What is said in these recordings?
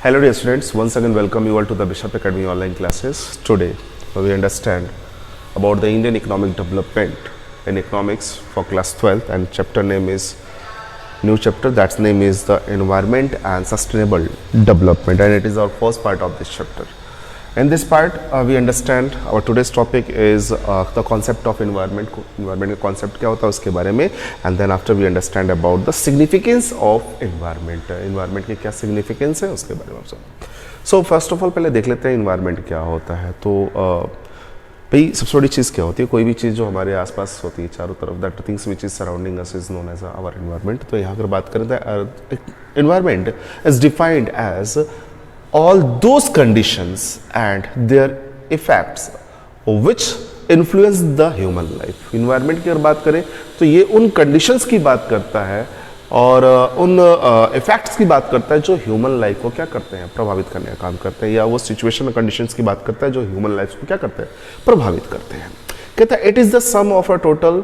Hello dear students, once again welcome you all to the Bishop Academy online classes. Today we understand about the Indian economic development in economics for class 12th, and chapter name is new chapter, that's name is the environment and sustainable development, and it is our first part of this chapter. In this part we understand our today's topic is the concept of environment का concept क्या होता है उसके बारे में, and then after we understand about the significance of environment की क्या significance है उसके बारे में आप सब. So first of all पहले देख लेते हैं environment क्या होता है. तो भाई सबसे बड़ी चीज़ क्या होती है, कोई भी चीज़ जो हमारे आसपास होती है चारों तरफ, that things which is surrounding us is known as our environment. तो यहाँ अगर बात करें तो environment is defined as all those conditions and their effects which influence the human life. environment की अगर बात करें तो ये उन conditions की बात करता है और उन effects की बात करता है जो human life को क्या करते हैं, प्रभावित करने का काम करते हैं, या वो situation और conditions की बात करता है जो human life को क्या करते हैं, प्रभावित करते हैं. कहता है it is the sum of a total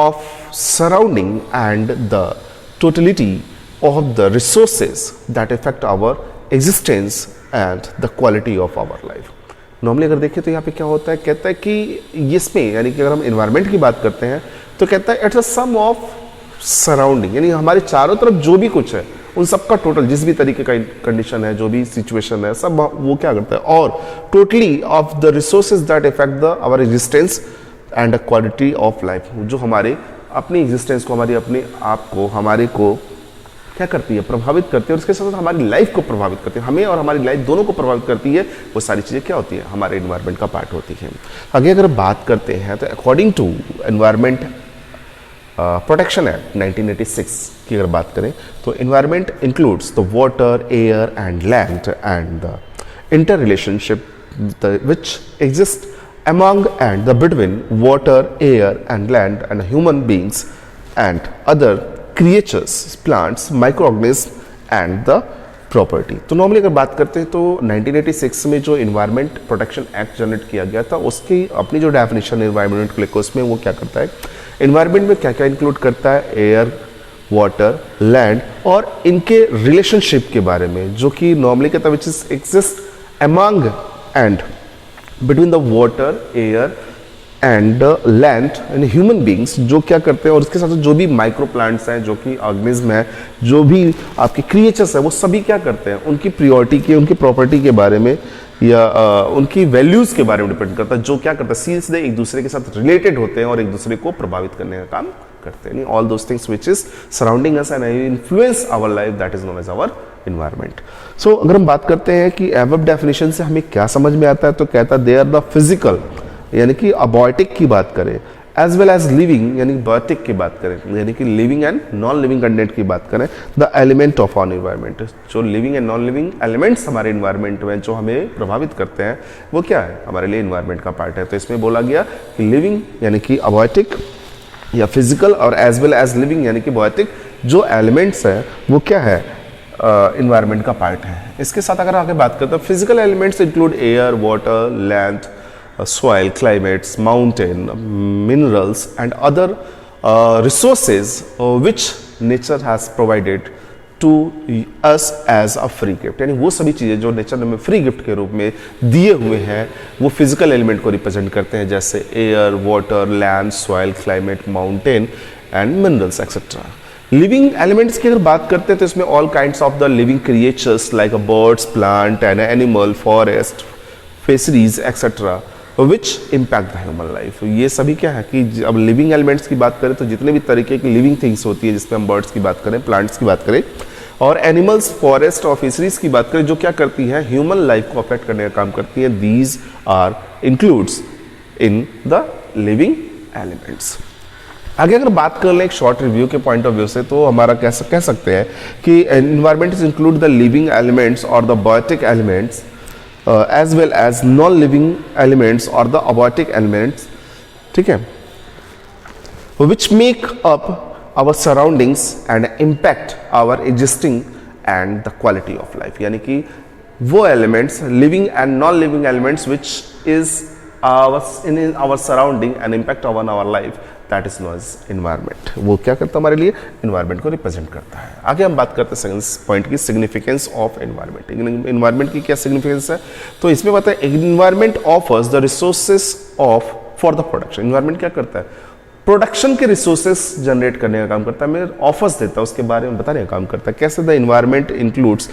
of surrounding and the totality of the resources that affect our existence and the quality of our life. Normally अगर देखें तो यहाँ पे क्या होता है, कहता है कि इसमें यानी कि अगर हम इन्वायरमेंट की बात करते हैं तो कहता है it's a sum of surrounding, यानी हमारे चारों तरफ जो भी कुछ है उन सब का टोटल, जिस भी तरीके का कंडीशन है, जो भी सिचुएशन है, सब वो क्या करता है, और totally of the resources that effect the our existence and the quality of life, जो हमारे अपनी एग्जिस्टेंस को, हमारी अपने आप को, हमारे को क्या करती है, प्रभावित करती है, और उसके साथ साथ हमारी लाइफ को प्रभावित करती है, हमें और हमारी लाइफ दोनों को प्रभावित करती है. वो सारी चीज़ें क्या होती है, हमारे एनवायरनमेंट का पार्ट होती है. आगे अगर बात करते हैं तो according to environment protection act 1986 की अगर बात करें तो environment includes the water, air and land and the inter relationship which exist among and the between water, air and land and human beings and other creatures, plants, microorganisms and the property. तो normally अगर बात करते हैं तो 1986 में जो environment protection act generate किया गया था उसकी अपनी जो डेफिनेशन एनवायरमेंट को लेकर उसमें वो क्या करता है, इन्वायरमेंट में क्या क्या इंक्लूड करता है, एयर, वाटर, लैंड और इनके रिलेशनशिप के बारे में, जो कि नॉर्मली कहता है which is exist among and between the water, air and land and human beings, जो क्या करते हैं, और उसके साथ जो भी माइक्रो प्लांट्स हैं, जो कि ऑर्गेनिज्म है, जो भी आपके क्रिएचर्स हैं, वो सभी क्या करते हैं, उनकी प्रियोरिटी के, उनकी प्रॉपर्टी के बारे में या उनकी वैल्यूज़ के बारे में डिपेंड करता है, जो क्या करता है, सीधे एक दूसरे के साथ रिलेटेड होते हैं और एक दूसरे को प्रभावित करने का काम करते हैं. All those things which is surrounding us and influence our life, that is known as our environment. So अगर हम बात करते हैं कि एबव डेफिनेशन से हमें क्या समझ में आता है, तो कहता है दे आर द फिजिकल, यानी कि अबॉयटिक की बात करें, एज वेल एज लिविंग यानी बॉयटिक की बात करें, यानी कि living and non living content की बात करें, the element of our environment, जो living and non living elements हमारे एनवायरनमेंट में जो हमें प्रभावित करते हैं वो क्या है, हमारे लिए एनवायरनमेंट का पार्ट है. तो इसमें बोला गया कि लिविंग यानी कि अबॉयटिक या फिजिकल, और एज वेल एज लिविंग यानी कि बॉयटिक जो एलिमेंट्स हैं वो क्या है, एनवायरनमेंट का पार्ट है. इसके साथ अगर आगे बात करते हैं, physical elements include air, water, land, soil, climates, mountain, minerals and other resources which nature has provided to us as a free gift. यानी वो सभी चीज़ें जो नेचर ने हमें फ्री गिफ्ट के रूप में दिए हुए हैं वो फिजिकल एलिमेंट को रिप्रेजेंट करते हैं, जैसे air, water, land, soil, climate, mountain and minerals etcetera. Living elements की अगर बात करते हैं तो इसमें all kinds of the living creatures like a bird's, plant and animal, forest, fisheries etcetera which impact the human life. ये सभी क्या है कि अब लिविंग एलिमेंट्स की बात करें तो जितने भी तरीके की लिविंग थिंग्स होती है, जिसमें हम बर्ड्स की बात करें, प्लांट्स की बात करें और एनिमल्स, फॉरेस्ट और फिशरीज की बात करें, जो क्या करती हैं, ह्यूमन लाइफ को अफेक्ट करने का काम करती हैं, these are includes in the living elements. आगे अगर बात कर लें एक शॉर्ट रिव्यू के पॉइंट ऑफ व्यू से तो हमारा कह सकते हैं कि environment is include the living elements और the biotic elements as well as non-living elements or the abiotic elements, ठीक है, which make up our surroundings and impact our existing and the quality of life. यानी कि वो elements, living and non-living elements which is in our surrounding and impact on our life, that is known as environment. वो क्या करता है हमारे लिए, environment को रिप्रेजेंट करता है। आगे हम बात करते हैं सेकंड पॉइंट की, सिग्निफिकेंस ऑफ इन्वायरमेंट। इन्वायरमेंट की क्या सिग्निफिकेंस है, तो इसमें पता है environment offers the resources of for the production. Environment क्या करता है, प्रोडक्शन के रिसोर्सेस जनरेट करने का काम करता है, मेरे ऑफर्स देता है, उसके बारे में बताने का काम करता है। कैसे, the environment includes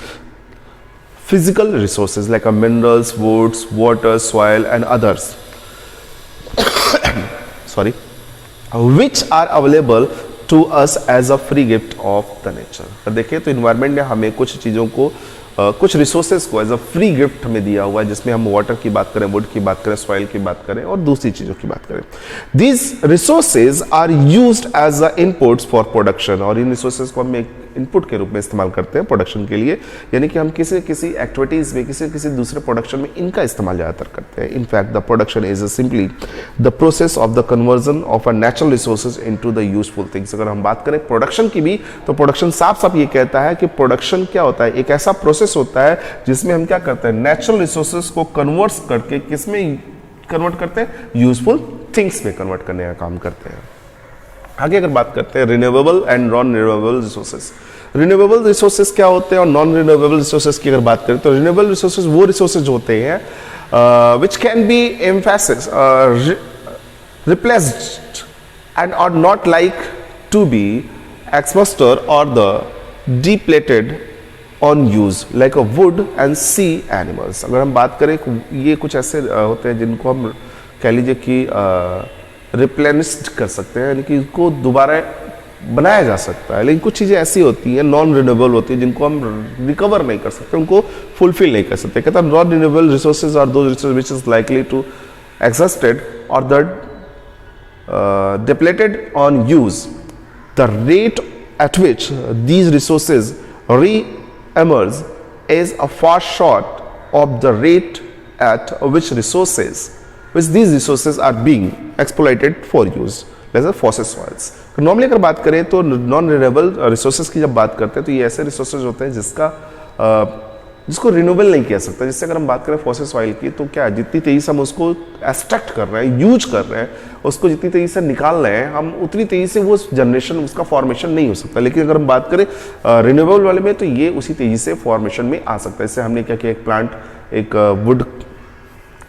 physical resources like minerals, woods, water, soil and others sorry, which are available to us as a free gift of the nature। तो देखिए, तो इन्वायरमेंट ने हमें कुछ चीज़ों को कुछ रिसोर्सेज को एज अ फ्री गिफ्ट हमें दिया हुआ है, जिसमें हम वाटर की बात करें, वुड की बात करें, सॉइल की बात करें और दूसरी चीज़ों की बात करें। These resources are used as a inputs for production, और इन रिसोर्सेज को हम एक इनपुट के रूप में इस्तेमाल करते हैं प्रोडक्शन के लिए, यानी कि हम किसी एक्टिविटीज़ में, किसी दूसरे प्रोडक्शन में इनका इस्तेमाल ज़्यादातर करते हैं। In fact the production is simply the process of the conversion of a natural resources into the useful things. अगर हम बात करें प्रोडक्शन की भी, तो प्रोडक्शन साफ साफ ये कहता है कि प्रोडक्शन क्या होता है, एक ऐसा प्रोसेस होता है जिसमें हम क्या करते हैं, नेचुरल रिसोर्सेज को कन्वर्ट करके किसमें कन्वर्ट करते हैं, यूजफुल थिंग्स में कन्वर्ट करने का काम करते हैं। आगे अगर बात करते हैं renewable and non renewable resources. Renewable resources क्या होते हैं और नॉन रिन्यूएबल रिसोर्सेज की अगर बात करें, तो रिन्यूएबल रिसोर्सेज वो रिसोर्सेज होते हैं which can be emphasis replaced and are not like to be exhausted और the depleted on use like a wood and sea animals. अगर हम बात करें, ये कुछ ऐसे होते हैं जिनको हम कह लीजिए कि रिप्लेनिश्ड कर सकते हैं, यानी कि इनको दोबारा बनाया जा सकता है। लेकिन कुछ चीज़ें ऐसी होती हैं नॉन रिन्यूएबल होती है जिनको हम रिकवर नहीं कर सकते, उनको फुलफिल नहीं कर सकते। कहता है non renewable resources are those resources which is likely to existed और the depleted on use. The rate at which these resources re-emerge is a far short of the rate at which these resources are being exploited for use, like fossil soils। Normally अगर बात करें तो non renewable resources की जब बात करते हैं, तो ये ऐसे रिसोर्सेज होते हैं जिसको रिन्यूएबल नहीं किया सकता। जिससे अगर हम बात करें फॉसिल सॉइल की, तो क्या जितनी तेजी से हम उसको एक्सट्रैक्ट कर रहे हैं, यूज कर रहे हैं, उसको जितनी तेजी से निकाल रहे हैं, हम उतनी तेजी से वो जनरेशन, उसका फॉर्मेशन नहीं हो सकता। लेकिन अगर हम बात करें रिन्यूएबल वाले में, तो ये उसी तेजी से फॉर्मेशन में आ सकता है। इससे हमने क्या किया, एक प्लांट, एक वुड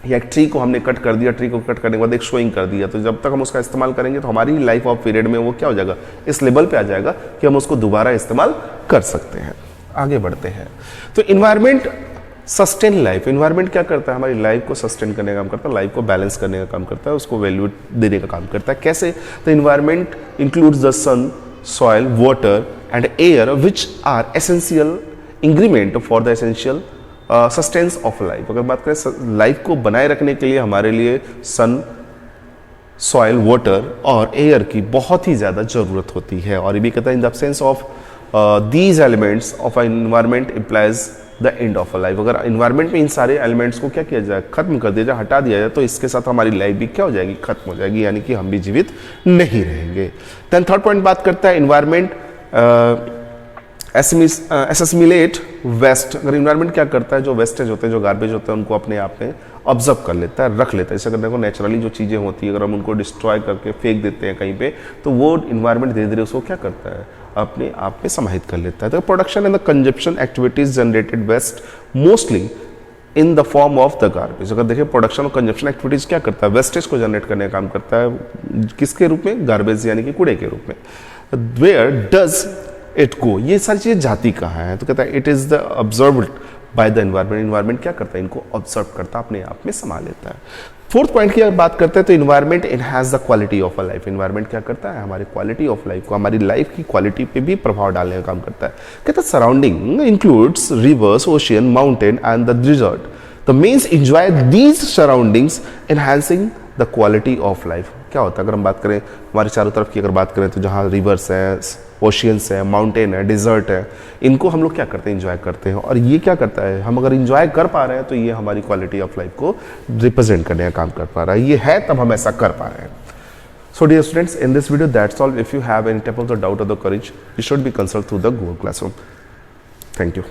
या एक ट्री को हमने कट कर दिया, ट्री को कट करने के बाद एक शोइंग कर दिया, तो जब तक हम उसका इस्तेमाल करेंगे तो हमारी लाइफ ऑफ पीरियड में वो क्या हो जाएगा, इस लेवल पे आ जाएगा कि हम उसको दोबारा इस्तेमाल कर सकते हैं। आगे बढ़ते हैं, तो इन्वायरमेंट सस्टेन लाइफ। इन्वायरमेंट क्या करता है, हमारी लाइफ को सस्टेन करने का काम करता है, लाइफ को बैलेंस करने का काम करता है, उसको वैल्यू देने का काम करता है। कैसे, तो environment includes the sun, soil, water and air which are essential ingredient for the essential sustenance of life. अगर बात करें लाइफ को बनाए रखने के लिए हमारे लिए सन, सॉइल, वाटर और एयर की बहुत ही ज़्यादा ज़रूरत होती है। और ये भी कहता है in the absence of these elements of an environment implies the end of a life। अगर environment में इन सारे elements को क्या किया जाए, खत्म कर दिया जाए, हटा दिया जाए, तो इसके साथ हमारी लाइफ भी क्या हो जाएगी, खत्म हो जाएगी, यानी कि हम भी जीवित नहीं रहेंगे। देन थर्ड पॉइंट बात करता है इन्वायरमेंट एसेसिमिलेट वेस्ट। अगर इन्वायरमेंट क्या करता है, जो वेस्टेज होते हैं, जो गार्बेज होते हैं, उनको अपने आप में ऑब्जर्व कर लेता है, रख लेता है। जैसे अगर देखो नेचुरली जो चीज़ें होती है, अगर हम उनको डिस्ट्रॉय करके फेंक देते हैं कहीं पे, तो वो इन्वायरमेंट धीरे धीरे उसको क्या करता है, अपने आप में समाहित कर लेता है। तो production and the consumption activities generated waste mostly in the form of the garbage. अगर देखिए प्रोडक्शन और कंजप्शन एक्टिविटीज क्या करता है, वेस्टेज को जनरेट करने का काम करता है, किसके रूप में, गार्बेज यानी कि कूड़े के रूप में। वेयर डज इट गो, ये सारी चीजें जाती कहाँ है, तो कहता है it is the observed by the environment. Environment क्या करता है, इनको ऑब्जर्व करता है, अपने आप में समा लेता है। फोर्थ पॉइंट की अगर बात करते हैं, तो environment enhances the quality of a life. Environment क्या करता है, हमारी क्वालिटी ऑफ लाइफ को, हमारी लाइफ की क्वालिटी पे भी प्रभाव डालने का काम करता है। कहता है surrounding includes reverse, ocean, mountain and the dessert. The means enjoy these surroundings enhancing the quality of life. क्या होता है, अगर हम बात करें हमारे चारों तरफ की अगर बात करें, तो जहाँ रिवर्स हैं, ओशियंस है, माउंटेन है, डिजर्ट है, इनको हम लोग क्या करते हैं, एंजॉय करते हैं। और ये क्या करता है, हम अगर एंजॉय कर पा रहे हैं, तो ये हमारी क्वालिटी ऑफ लाइफ को रिप्रेजेंट करने का काम कर पा रहा है। ये है तब हम ऐसा कर पा रहे हैं। So dear students, in this video that's all. If you have any type of the doubt or the query, you should be consult through the Google Classroom. Thank you.